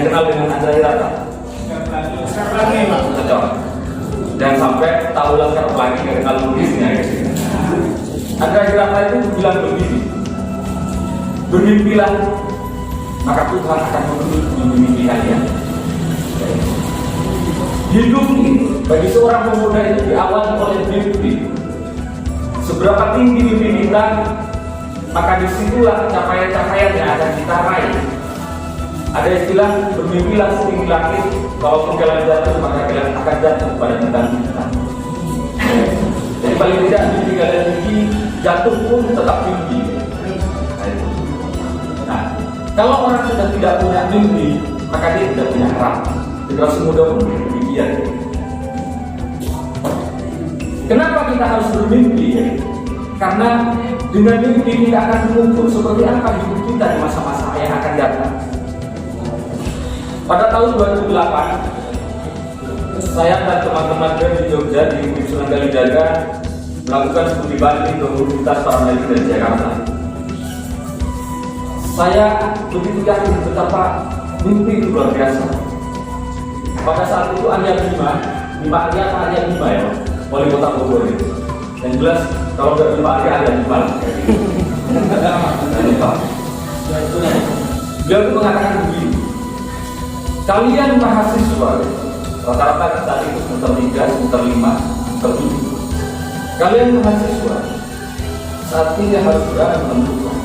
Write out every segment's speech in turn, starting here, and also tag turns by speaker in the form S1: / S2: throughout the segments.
S1: yang kenal dengan Andra Hirata? Cocok. Dan sampai tahu Laskar Pelangi nggak kenal nulisnya gitu. Andra Hirata itu bilang begini, bermimpilah maka Tuhan akan memenuhi mimpi kalian. Hidup ini bagi seorang pemuda itu diawali oleh mimpi. Seberapa tinggi mimpi kita, maka disitulah capaian-capaian yang akan kita raih. Ada istilah bermimpilah setinggi langit, kalaupun kalian jatuh maka kalian akan jatuh pada tentang kita. Jadi paling tidak mimpi kalian tinggi, jatuh pun tetap tinggi. Nah, kalau orang sudah tidak punya mimpi, maka dia tidak punya harapan. Generasi muda pun demikian. Kenapa kita harus bermimpi? Karena dengan mimpi kita akan mengukur seperti apa hidup kita di masa-masa yang akan datang. Pada tahun 2008, saya dan teman-teman di Jogja di Sunan Kalijaga melakukan studi banding ke Universitas Paramadina dari Jakarta. Saya begitu yakin betapa mimpi itu luar biasa. Pada saat itu Arya Bima ya, wali kota Bogor itu. Yang jelas kalau nggak Bima Arya Bima. Beliau itu mengatakan begini, kalian mahasiswa rata-rata saat itu semester 3, semester 5, semester 7. Kalian mahasiswa saat ini harus berani menentukan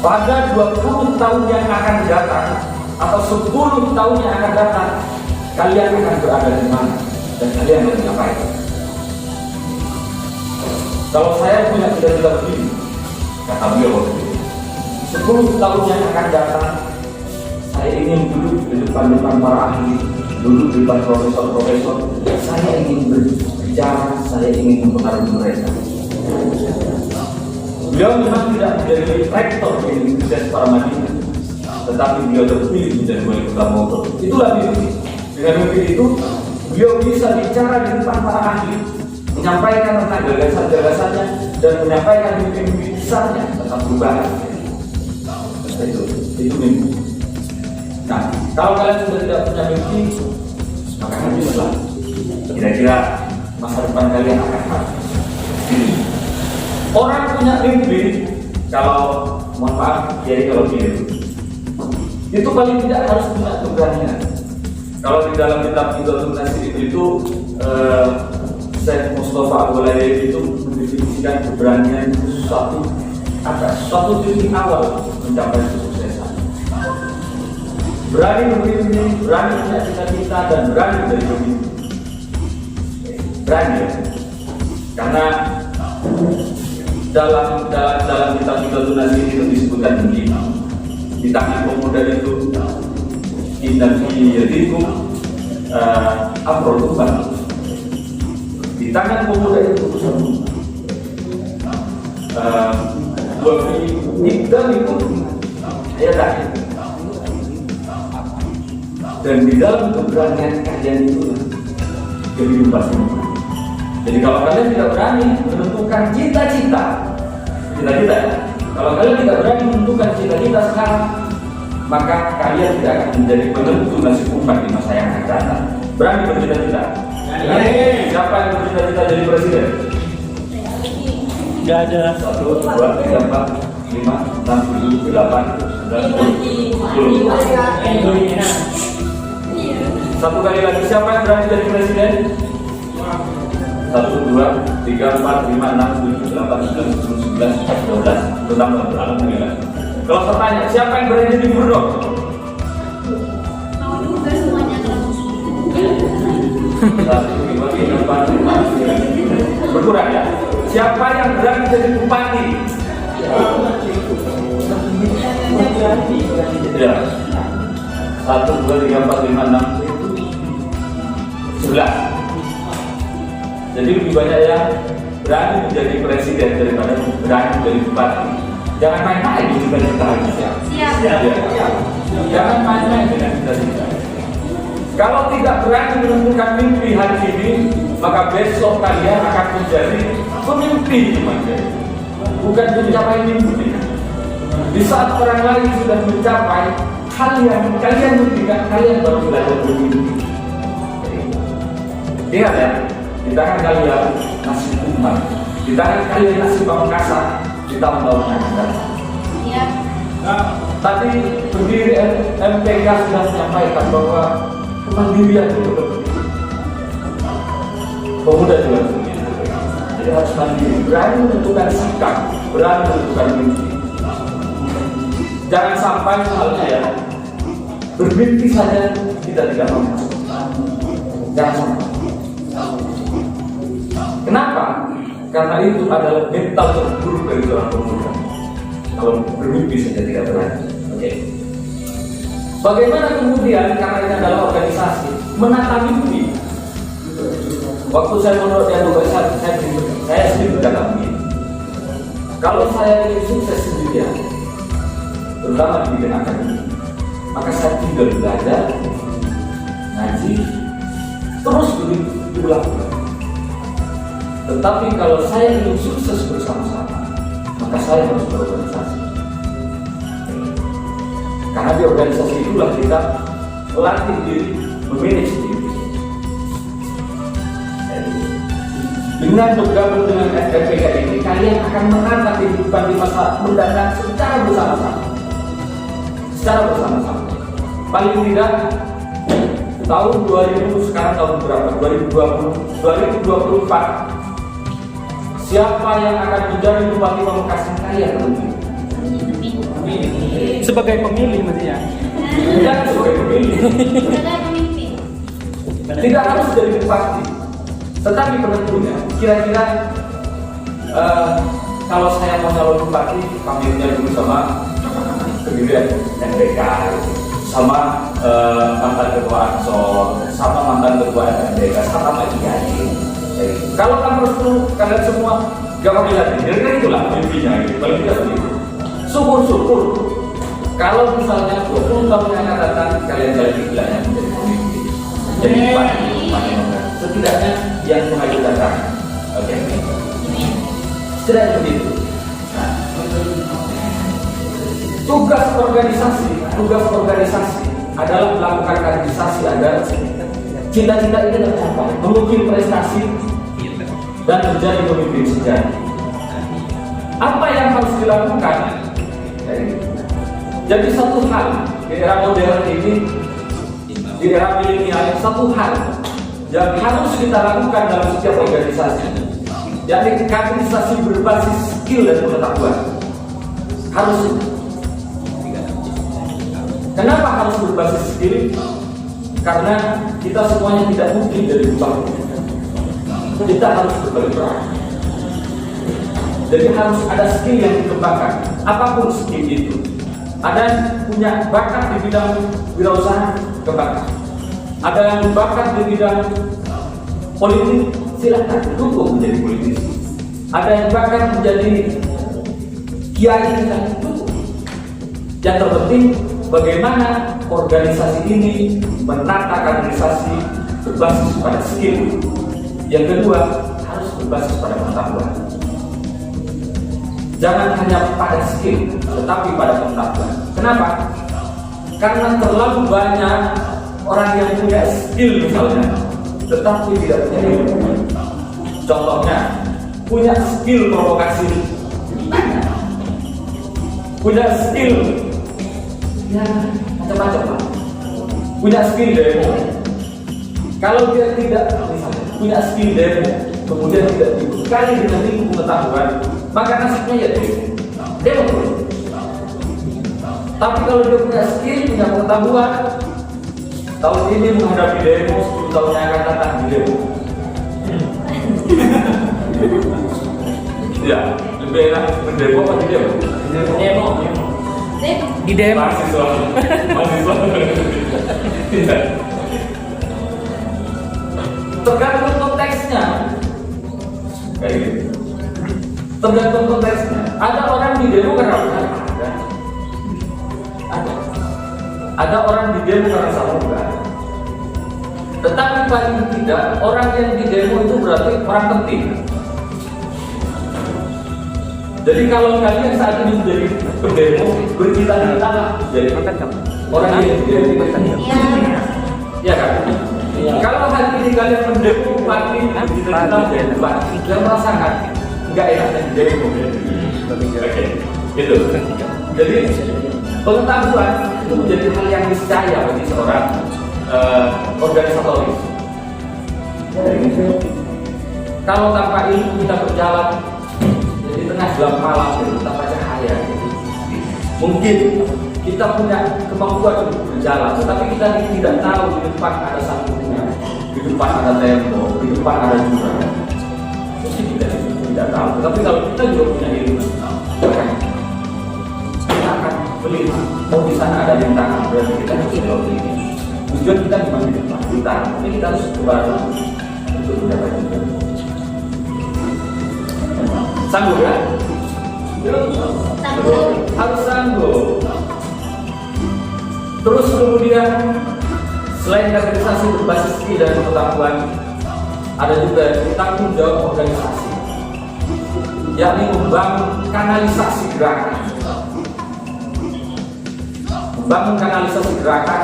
S1: pada 20 tahun yang akan datang atau 10 tahun yang akan datang, kalian akan berada di mana dan kalian akan ngapain. Kalau saya punya cita-cita begini, kata beliau, 10 tahun yang akan datang, saya ingin duduk di depan para ahli, duduk di depan profesor-profesor. Saya ingin berbicara, saya ingin mempengaruhi mereka. Beliau memang tidak menjadi rektor di Universitas Paramadina, tetapi beliau terpilih menjadi wali kota Bogor. Itulah mimpi. Dengan mimpi itu, beliau bisa bicara di depan para ahli, menyampaikan tentang gagasan-gagasannya dan menyampaikan mimpi-mimpi besarnya tentang perubahan. Itu mimpi. Nah, kalau kalian sudah tidak punya mimpi, maka habislah. Kira-kira masa depan kalian akan habis. Orang punya mimpi, kalau mohon maaf, jadi kalau keliru, itu paling tidak harus punya keberanian. Kalau di dalam kitab Hidayatul Nasir itu Syekh Mustafa Al-Walayyah itu mendefinisikan keberanian itu suatu titik awal mencapai kesuksesan. Berani bermimpi, berani punya cita-cita dan berani menjadi pemimpin. Berani, karena dalam kitab Hidayatul Nasir itu disebutkan begini, di tangan pemuda itu indah yaitu amrul umat. Di tangan pemuda itu keputusan wafi ibdal itu ya tadi. Dan di dalam keberanian kalian itu kehidupan semua. Jadi kalau kalian tidak berani menentukan cita-cita, kalau kalian tidak berani menentukan cita-cita sekarang, maka kalian tidak akan menjadi penentu nasib umat di masa yang akan datang. Berani bercita-cita. Siapa yang bercita-cita jadi presiden?
S2: Gak ada.
S1: 1, 2, 3, 4, 5, 6, 7, 8, 9, 10. Satu kali lagi, siapa yang berani jadi presiden? 1, 2, 3, 4, 5, 6, 7, 8, 9, 10, 11, 12. Terutama alhamdulillah. Kalau saya tanya, siapa yang berani jadi gubernur?
S3: Mau juga semuanya kalau
S1: 1, 2, 3, 4, 5, 6, 7. Berkurang ya? Siapa yang berani jadi bupati? Ya. 1, 2, 3, 4, 5, 6, 11. Jadi lebih banyak yang berani menjadi presiden daripada berani menjadi bupati. Jangan main-main dengan cita-cita. Siap. Jangan main-main dengan cita-cita. Kalau tidak berani menentukan mimpi hari ini, maka besok kalian akan menjadi pemimpi bukan mencapai mimpi. Di saat orang lain sudah mencapai, kalian mendidik kalian baru belajar bermimpi. Ingat ya, di tangan kalian nasib umat, di tangan kalian nasib bangsa di tahun-tahun yang akan datang.
S2: Iya.
S1: Nah, tadi pendiri MPK sudah menyampaikan bahwa kemandirian itu penting. Pemuda juga penting. Jadi harus mandiri, berani menentukan sikap, berani menentukan mimpi. Jangan sampai misalnya ya, bermimpi saja kita tidak mampu. Jangan sampai. Kenapa? Karena itu adalah mental terburuk dari seorang pemuda. Kalau bermimpi saja tidak berani. Oke. Bagaimana kemudian, karena ini adalah organisasi, menata mimpi. Waktu saya menurut yang saya sendiri berkata begini. Kalau saya ingin sukses sendirian, terutama di bidang akademik, maka saya tinggal belajar, ngaji, terus diulang-ulang. Tetapi kalau saya ingin sukses bersama-sama, maka saya harus berorganisasi. Karena di organisasi itulah kita melatih diri, memanage diri. Dengan bergabung dengan FPK ini, kalian akan menata kehidupan di masa mendatang secara bersama-sama. Paling tidak tahun 2000, sekarang tahun berapa? 2024. Siapa yang akan menjadi Bupati Pamekasan yang kaya nanti?
S3: Sebagai pemilih mestinya.
S1: Tidak sebagai pemilih. Tidak harus jadi bupati. Tetapi penentunya, kira-kira kalau saya mau nyalon bupati, pamitnya dulu sama pendirian MPK, sama mantan ketua Ansor, sama mantan ketua MPK, sama Pak Kiai. Kalau kan restu kalian semua gak pakai lagi, kira-kira itulah mimpinya. Paling tidak begitu. Syukur-syukur kalau misalnya 20 tahun yang akan datang kalian jadi istilahnya menjadi pemimpin, jadi bupati, setidaknya yang mengajukan tangan. Oke. Setidaknya begitu. Nah, tugas organisasi adalah melakukan kaderisasi agar cita-cita ini tercapai, mengukir prestasi dan menjadi pemimpin sejati. Apa yang harus dilakukan? Jadi satu hal di era modern ini, di era milenial, satu hal yang harus kita lakukan dalam setiap organisasi, yakni kaderisasi berbasis skill dan pengetahuan. Harus. Kenapa harus berbasis skill? Karena kita semuanya tidak mungkin dari bupati. Kita harus bergerak. Jadi harus ada skill yang dikembangkan, apapun skill itu. Ada yang punya bakat di bidang wirausaha, kembangkan. Ada yang bakat di bidang politik, silakan dukung menjadi politisi. Ada yang bakat menjadi kiai, silakan dukung. Yang terpenting bagaimana organisasi ini menata kaderisasi berbasis pada skill. Yang kedua, harus berbasis pada pengetahuan. Jangan hanya pada skill, tetapi pada pengetahuan. Kenapa? Karena terlalu banyak orang yang punya skill misalnya, tetapi tidak punya ilmu. Contohnya, punya skill provokasi, punya skill ya macam-macam lah. Punya skill demo. Kalau dia tidak misalnya punya skill demo, kemudian tidak dibekali dengan ilmu pengetahuan, maka nasibnya ya demo terus. Tapi kalau dia punya skill, punya pengetahuan, tahun ini menghadapi demo, 10 tahun yang akan datang di demo. Ya, lebih enak mendemo apa di demo?
S2: Demo.
S3: Di demo.
S1: Mahasiswa. Ya. Tergantung konteksnya. Kayak gitu. Tergantung konteksnya. Ada orang di demo karena ada orang di demo karena salah bukan. Tetapi paling tidak orang yang di demo itu berarti orang penting. Jadi kalau kalian saat ini menjadi pendemo, bercita-cita lah jadi orang yang ya kan? Kalau hari ini kalian mendemo bupati, bupati, dan merasakan nggak enaknya demo. Oke, itu. Jadi pengetahuan itu menjadi hal yang niscaya bagi seorang organisatoris. Kalau tanpa ilmu kita berjalan di tengah gelap malam itu tanpa cahaya, mungkin kita punya kemampuan untuk berjalan, tetapi kita tidak tahu di depan ada sambungan, di depan ada tembok, di depan ada jurang. Mesti kita tidak tahu. Tetapi kalau kita juga punya ilmu, kita akan melihat, oh di sana ada rintangan, berarti kita harus belok ini. Tujuan kita memang di depan kita, tapi kita harus kembali untuk mendapatkan ilmu. Sanggup ya?
S2: Sanggup.
S1: Harus sanggup. Terus kemudian selain kaderisasi berbasis skill dan pengetahuan, ada juga tanggung jawab organisasi, yakni membangun kanalisasi gerakan. Membangun kanalisasi gerakan,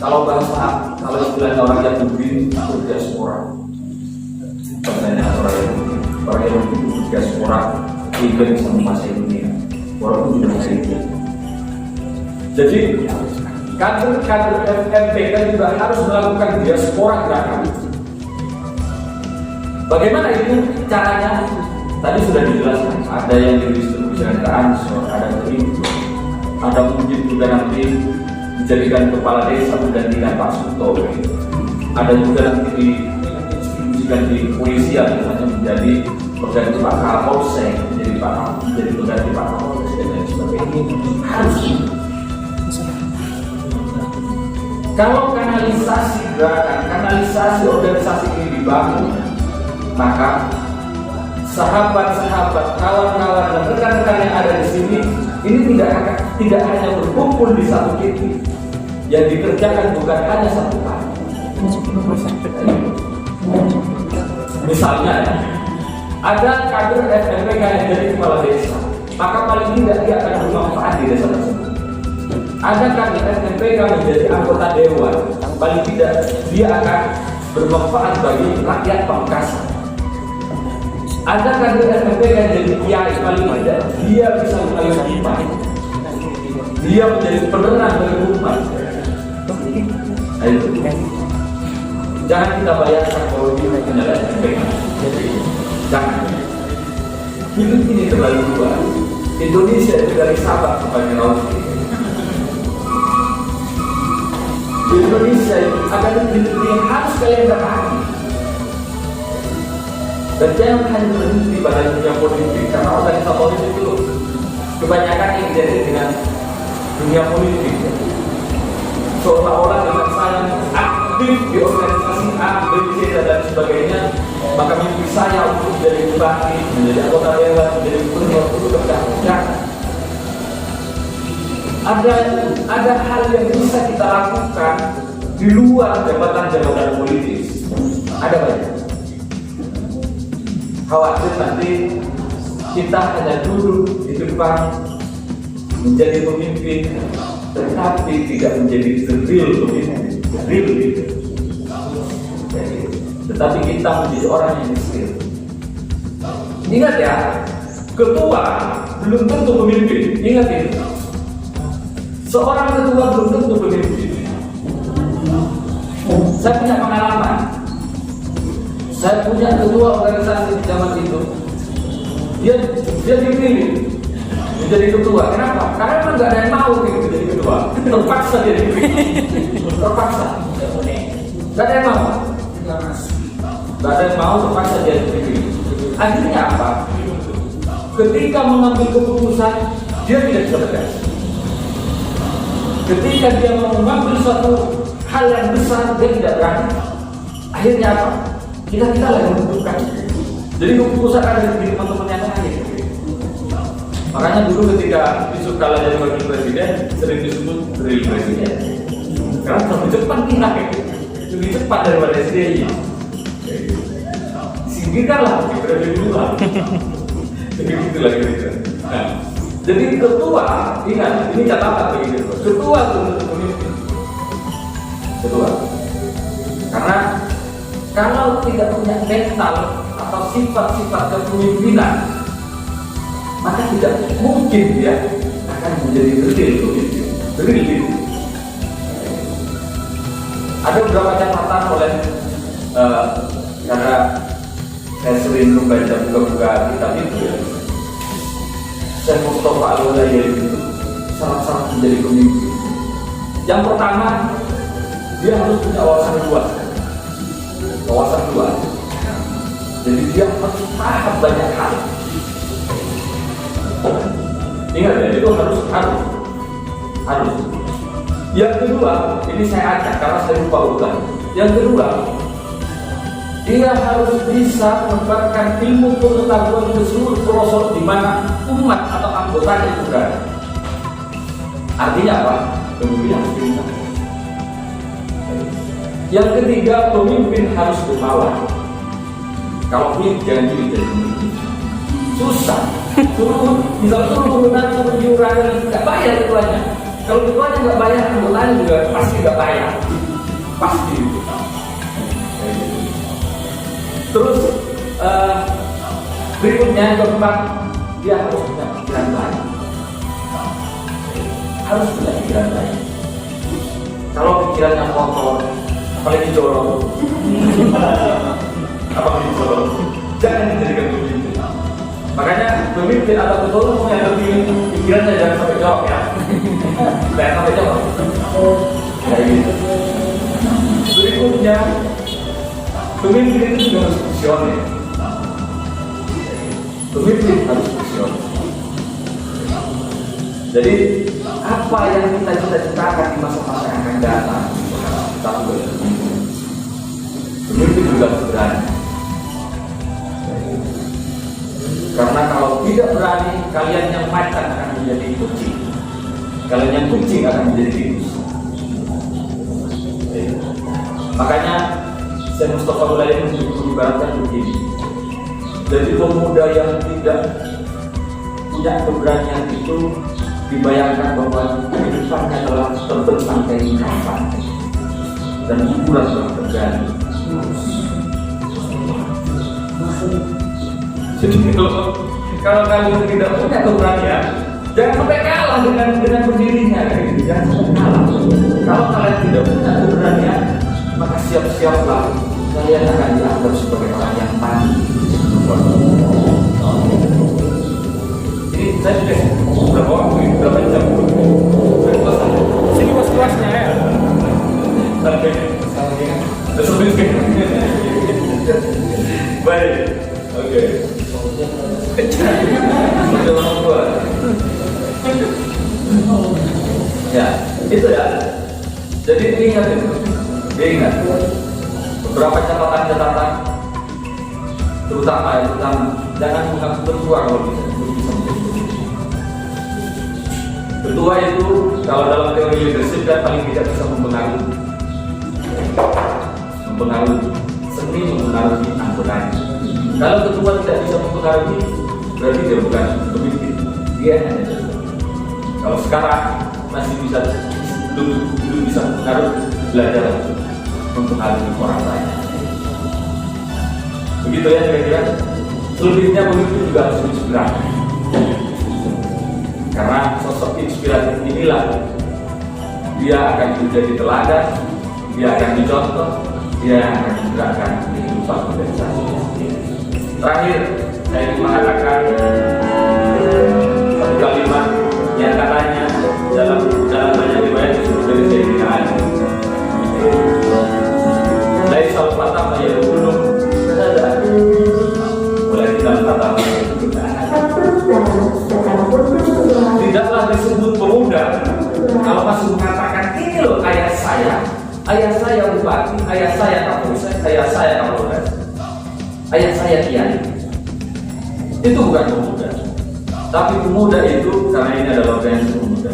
S1: kalau istilahnya orang yang begini itu diaspora. Sebenarnya orang yang begini diaspora juga bisa menguasai dunia. Orang itu juga bisa itu. Jadi kader MPK juga harus melakukan diaspora gerakan. Bagaimana itu caranya? Tadi sudah dijelaskan. Ada yang didistribusikan ke Ansor, ada ke Ibu, ada mungkin juga nanti dijadikan kepala desa menggantikan Pak Suto. Ada juga nanti didistribusikan di polisi misalnya menjadi pengganti Pak Kapolsek, menjadi pengganti Pak Kapolsek dan lain sebagainya. Harus. Kalau kanalisasi gerakan, kanalisasi organisasi ini dibangun, maka sahabat-sahabat, kawan-kawan dan rekan-rekan yang ada di sini ini tidak hanya berkumpul di satu titik. Yang dikerjakan bukan hanya satu hal. Misalnya, ada kader FMPK yang jadi kepala desa, maka paling tidak dia akan bermanfaat di desa tersebut. Ada kader FMPK menjadi anggota dewan, paling tidak dia akan bermanfaat bagi rakyat Pamekasan. Ada kader FMPK yang jadi kiai, paling tidak dia bisa mengalir iman. Dia menjadi penerang bagi umat. Ayo. Jangan kita bayangkan bahwa dia adalah FMPK. Jangan. Hidup ini terlalu luas. Indonesia itu dari Sabah sampai Merauke. Di Indonesia ada negeri yang harus kalian dapati. Dan jangan hanya berhenti pada dunia politik, karena organisatoris itu kebanyakan yang identik dengan dunia politik. Seolah-olah dengan saya aktif di organisasi A, B, C, dan sebagainya, maka mimpi saya untuk menjadi bupati, menjadi anggota dewan, menjadi gubernur itu tercapai. Ada hal yang bisa kita lakukan di luar jabatan-jabatan politis. Ada banyak. Khawatir nanti kita hanya duduk di depan menjadi pemimpin, tetapi tidak menjadi the real pemimpin, the real leader. Tetapi kita menjadi orang yang miskin. Ingat ya, ketua belum tentu pemimpin. Ingat ini. Seorang ketua belum tentu pemimpin. Saya punya pengalaman. Saya punya ketua organisasi di zaman itu. Dia dipilih menjadi ketua. Kenapa? Karena memang nggak ada yang mau gitu jadi ketua. Terpaksa dia dipilih. Terpaksa. Nggak ada yang mau. Nggak ada yang mau, terpaksa dia dipilih. Akhirnya apa? Ketika mengambil keputusan, dia tidak bisa tegas. Ketika dia mengambil suatu hal yang besar, dia tidak berani. Akhirnya apa? Kita lagi menentukan. Jadi keputusan ada di teman-teman yang lain. Makanya dulu ketika Yusuf Kala jadi wakil presiden, sering disebut real presiden. Karena lebih cepat kita, lebih cepat daripada SDY. Singkirkanlah wakil presiden dulu lah. Jadi itulah kira-kira. Nah, Jadi ketua, ingat, ini catatan bagi ketua. Ketua itu untuk pemimpin. Ketua. Karena kalau tidak punya mental atau sifat-sifat kepemimpinan, maka tidak mungkin dia akan menjadi real pemimpin. Real. Ada beberapa catatan oleh karena saya sering membaca buku-buku kitab itu ya. Syekh Mustafa Al-Ghazali itu sangat-sangat menjadi pemimpin. Yang pertama, dia harus punya wawasan luas. Wawasan luas. Jadi dia harus paham banyak hal. Ingat ya, itu harus. Yang kedua, ini saya acak karena saya lupa ulang. Yang kedua, dia harus bisa menebarkan ilmu pengetahuan ke seluruh pelosok di mana umat atau anggotanya itu berada. Artinya apa? Pemimpin harus pintar. Yang ketiga, pemimpin harus dermawan. Kalau pilih jangan pilih jadi pemimpin. Susah. Misal turunan iuran nggak bayar ketuanya. Kalau ketuanya nggak bayar, anggotanya juga pasti nggak bayar. Pasti itu. Terus berikutnya yang keempat, dia harus punya pikiran baik. Harus punya pikiran baik. Kalau pikirannya kotor, apalagi jorok, jangan dijadikan pemimpin. Makanya pemimpin atau ketua yang lebih pikirannya jangan sampai jorok ya. Jangan sampai jorok. Kayak gitu. Berikutnya, pemimpin itu juga harus visioner. Pemimpin harus visioner. Jadi apa yang kita cita-citakan di masa-masa yang akan datang, kita boleh pemimpin. Pemimpin juga harus berani. Karena kalau tidak berani, kalian yang macan akan menjadi kucing. Kalian yang kucing akan menjadi tikus. Makanya Syekh Mustafa Al-Ghazali mengibaratkan begini. Jadi pemuda yang tidak punya keberanian itu dibayangkan bahwa kehidupannya telah terbentang kayak kapan dan hiburan telah terjadi. Jadi kalau kalian tidak punya keberanian, jangan sampai kalah dengan berdirinya. Jangan sampai kalah. Kalau kalian tidak punya keberanian, maka siap-siaplah kalian akan dianggap sebagai orang yang panik. Ini saya sudah berapa jam?
S3: Sini was-wasnya ya.
S1: Baik, oke. Sudah lama buat. Ya, itu ya. Jadi ingat beberapa catatan terutama jangan mengaku ketua kalau bisa ketua itu kalau dalam teori leadership kan paling tidak bisa mempengaruhi seni mempengaruhi anggotanya. Kalau ketua tidak bisa mempengaruhi, berarti dia bukan pemimpin, dia hanya ketua. Kalau sekarang masih belum bisa mempengaruhi, belajar mempengaruhi orang lain. Begitu ya kira-kira. Selebihnya pemimpin juga harus inspirasi. Karena sosok inspiratif inilah dia akan menjadi teladan, dia akan dicontoh, dia akan menggerakkan kehidupan organisasi. Terakhir, saya ingin mengatakan satu kalimat yang katanya dalam banyak riwayat disebut dari Sayyidina Ali. Dari salah patah yang belum ada, mulai kita kata tidaklah disebut pemuda kalau masih mengatakan ini loh ayah saya bupati, ayah saya kapolsek, ayah saya kapolres, ayah saya kiai. Itu bukan pemuda. Tapi pemuda itu karena ini adalah organisasi pemuda.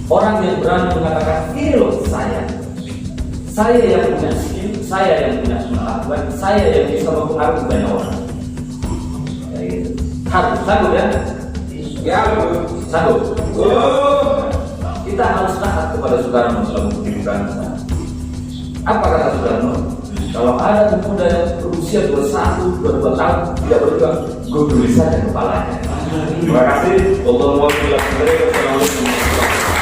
S1: Orang yang berani mengatakan ini loh saya yang punya skill, saya yang punya pengetahuan, saya yang bisa mempengaruhi banyak orang. Harus ya.
S2: Ya, betul.
S1: Satu.
S2: Oh.
S1: Kita harus taat kepada Soekarno selama berdiri bangsa. Apa kata Soekarno? Kalau ada pemuda yang berusia 21, 22 tahun tidak berjuang, gunduli saja kepalanya. Terima kasih. Wassalamualaikum warahmatullahi wabarakatuh.